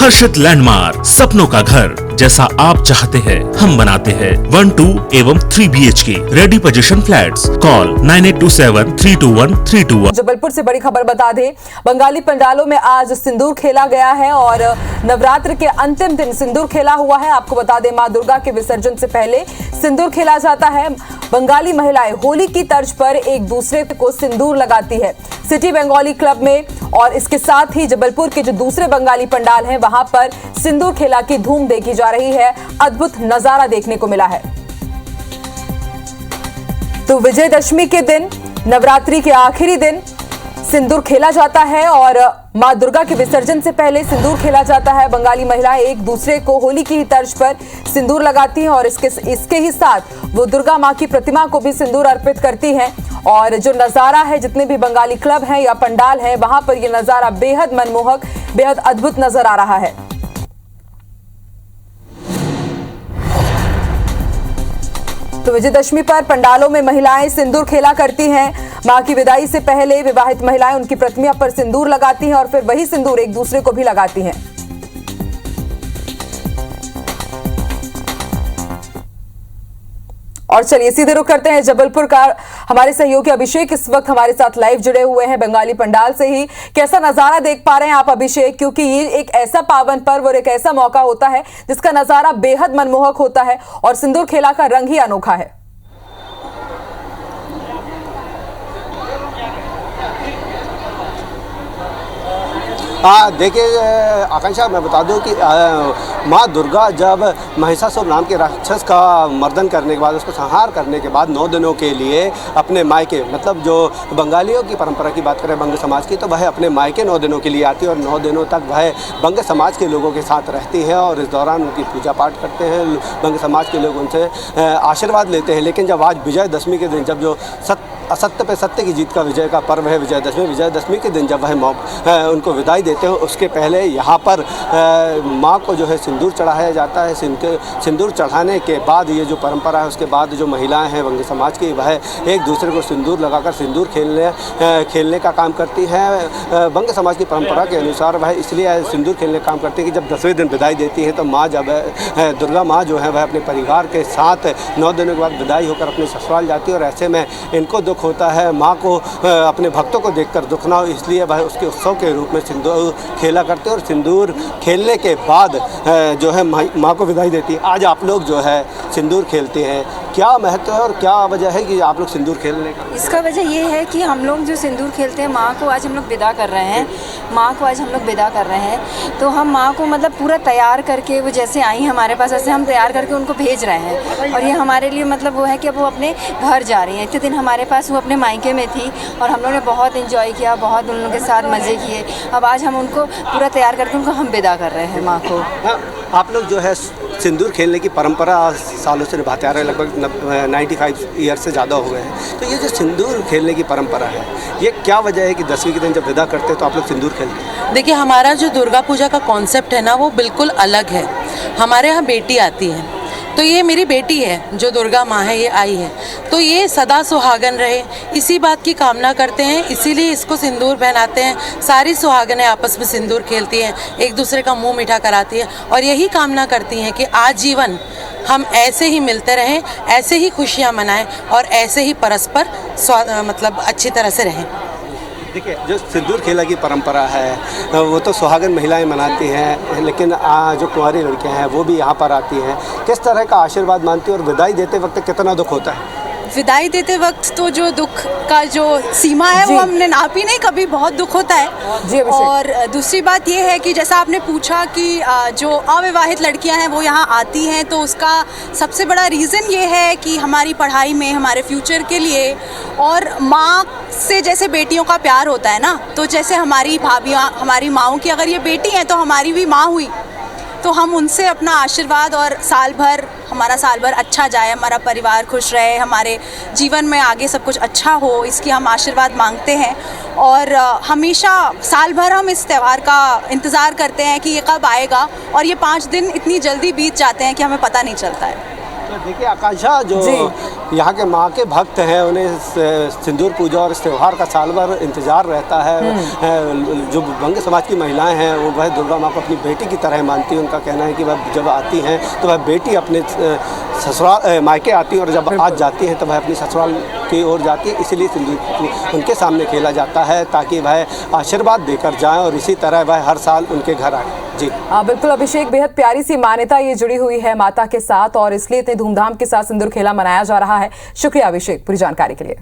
हर्षित landmark, सपनों का घर जैसा आप चाहते हैं हम बनाते हैं। 1, 2 एवं 3 BHK ready position flats. Call 9827321321। Jabalpur से बड़ी खबर बता दें, बंगाली पंडालों में आज सिंदूर खेला गया है और नवरात्र के अंतिम दिन सिंदूर खेला हुआ है। आपको बता दें, मां दुर्गा के विसर्जन से पहले सिंदूर खेला जाता है। बंगाली महिलाएं होली की तर्ज पर एक दूसरे को सिंदूर लगाती है सिटी बंगाली क्लब में, और इसके साथ ही जबलपुर के जो दूसरे बंगाली पंडाल हैं वहां पर सिंदूर खेला की धूम देखी जा रही है। अद्भुत नजारा देखने को मिला है। तो विजयदशमी के दिन, नवरात्रि के आखिरी दिन सिंदूर खेला जाता है और मां दुर्गा के विसर्जन से पहले सिंदूर खेला जाता है। बंगाली महिलाएं एक दूसरे को होली की ही तर्ज पर सिंदूर लगाती हैं और इसके ही साथ वो दुर्गा मां की प्रतिमा को भी सिंदूर अर्पित करती हैं। और जो नजारा है, जितने भी बंगाली क्लब हैं या पंडाल हैं, वहां पर ये नजारा बेहद मनमोहक, बेहद अद्भुत नजर आ रहा है। तो विजयदशमी पर पंडालों में महिलाएं सिंदूर खेला करती हैं। मां की विदाई से पहले विवाहित महिलाएं उनकी प्रतिमा पर सिंदूर लगाती हैं और फिर वही सिंदूर एक दूसरे को भी लगाती हैं। और चलिए सीधे रुख करते हैं जबलपुर का। हमारे सहयोगी अभिषेक इस वक्त हमारे साथ लाइव जुड़े हुए हैं बंगाली पंडाल से ही। कैसा नजारा देख पा रहे हैं आप अभिषेक? क्योंकि ये एक ऐसा पावन पर्व और एक ऐसा मौका होता है जिसका नजारा बेहद मनमोहक होता है और सिंदूर खेला का रंग ही अनोखा है। देखिए आकांक्षा, मैं बता दूं कि माँ दुर्गा जब महिषासुर नाम के राक्षस का मर्दन करने के बाद, उसको संहार करने के बाद 9 दिनों के लिए अपने मायके, मतलब जो बंगालियों की परंपरा की बात करें बंग समाज की, तो वह अपने मायके 9 दिनों के लिए आती है और 9 दिनों तक वह बंग समाज के लोगों के साथ रहती हैं और इस दौरान उनकी पूजा पाठ करते हैं। बंग समाज के लोग उनसे आशीर्वाद लेते हैं। लेकिन जब आज विजयदशमी के दिन, जब जो असत्य पे सत्य की जीत का विजय का पर्व है विजयदशमी के दिन, जब वह उनको विदाई देते हैं, उसके पहले यहाँ पर माँ को जो है सिंदूर चढ़ाया जाता है। सिंदूर चढ़ाने के बाद ये जो परंपरा है, उसके बाद जो महिलाएं हैं बंग समाज की, वह एक दूसरे को सिंदूर लगाकर सिंदूर खेलने का काम करती हैं। बंग समाज की परंपरा के अनुसार वह इसलिए सिंदूर खेलने का काम करती है कि जब 10वें दिन विदाई देती है तो माँ, जब दुर्गा माँ जो है वह अपने परिवार के साथ 9 दिनों के बाद विदाई होकर अपने ससुराल जाती है और ऐसे में इनको दुख होता है, माँ को अपने भक्तों को देखकर दुख ना हो, इसलिए वह उसके उत्सव के रूप में सिंदूर खेला करते हैं और सिंदूर खेलने के बाद जो है माँ को विदाई देती है। आज आप लोग जो है सिंदूर खेलते हैं, क्या महत्व है और क्या वजह है कि आप लोग सिंदूर खेलने का? इसका वजह ये है कि हम लोग जो सिंदूर खेलते हैं, माँ को आज हम लोग विदा कर रहे हैं। तो हम माँ को मतलब पूरा तैयार करके, वो जैसे आई हमारे पास वैसे हम तैयार करके उनको भेज रहे हैं। और ये हमारे लिए मतलब वो है कि अब वो अपने घर जा रही हैं। इतने दिन हमारे पास वो अपने मायके में थी और हम लोगों ने बहुत एंजॉय किया, बहुत उन लोगों के साथ मज़े किए। अब आज हम उनको पूरा तैयार करके उनको हम विदा कर रहे हैं माँ को। आप लोग जो है सिंदूर खेलने की परंपरा सालों से निभाते आ रहे हैं, लगभग 95 ईयर से ज़्यादा हो गए हैं। तो ये जो सिंदूर खेलने की परंपरा है, ये क्या वजह है कि 10वीं के दिन जब विदा करते हैं तो आप लोग सिंदूर खेलते हैं? देखिए, हमारा जो दुर्गा पूजा का कॉन्सेप्ट है ना, वो बिल्कुल अलग है। हमारे यहाँ बेटी आती है, तो ये मेरी बेटी है जो दुर्गा माँ है, ये आई है, तो ये सदा सुहागन रहे, इसी बात की कामना करते हैं, इसीलिए इसको सिंदूर पहनाते हैं। सारी सुहागनें आपस में सिंदूर खेलती हैं, एक दूसरे का मुंह मीठा कराती हैं और यही कामना करती हैं कि आजीवन हम ऐसे ही मिलते रहें, ऐसे ही खुशियाँ मनाएं और ऐसे ही परस्पर मतलब अच्छी तरह से रहें। देखिए, जो सिंदूर खेला की परंपरा है वो तो सुहागन महिलाएं मनाती हैं, लेकिन जो कुंवारी लड़कियां हैं वो भी यहाँ पर आती हैं। किस तरह का आशीर्वाद मानती हैं और विदाई देते वक्त कितना दुख होता है? विदाई देते वक्त तो जो दुख का जो सीमा है वो हमने नापी नहीं, कभी बहुत दुख होता है। और दूसरी बात ये है कि जैसा आपने पूछा कि जो अविवाहित लड़कियां हैं वो यहाँ आती हैं, तो उसका सबसे बड़ा रीज़न ये है कि हमारी पढ़ाई में, हमारे फ्यूचर के लिए, और माँ से जैसे बेटियों का प्यार होता है ना, तो जैसे हमारी भाभियाँ, हमारी माँओं की अगर ये बेटी हैं तो हमारी भी माँ हुई, तो हम उनसे अपना आशीर्वाद और हमारा साल भर अच्छा जाए, हमारा परिवार खुश रहे, हमारे जीवन में आगे सब कुछ अच्छा हो, इसकी हम आशीर्वाद मांगते हैं। और हमेशा साल भर हम इस त्यौहार का इंतज़ार करते हैं कि ये कब आएगा, और ये 5 दिन इतनी जल्दी बीत जाते हैं कि हमें पता नहीं चलता है। तो देखिए आकांक्षा, जो यहाँ के माँ के भक्त हैं उन्हें सिंदूर पूजा और इस त्यौहार का साल भर इंतजार रहता है। जो बंग समाज की महिलाएं हैं वो वह दुर्गा माँ को अपनी बेटी की तरह मानती हैं। उनका कहना है कि वह जब आती हैं तो वह बेटी अपने ससुराल मायके आती है और जब आज जाती हैं तो वह अपनी ससुराल की ओर जाती है। इसीलिए सिंदूर उनके सामने खेला जाता है ताकि वह आशीर्वाद देकर जाएं और इसी तरह वह हर साल उनके घर आए। जी बिल्कुल अभिषेक, बेहद प्यारी सी मान्यता ये जुड़ी हुई है माता के साथ और इसलिए इतने धूमधाम के साथ सिंदूर खेला मनाया जा रहा है। शुक्रिया अभिषेक पूरी जानकारी के लिए।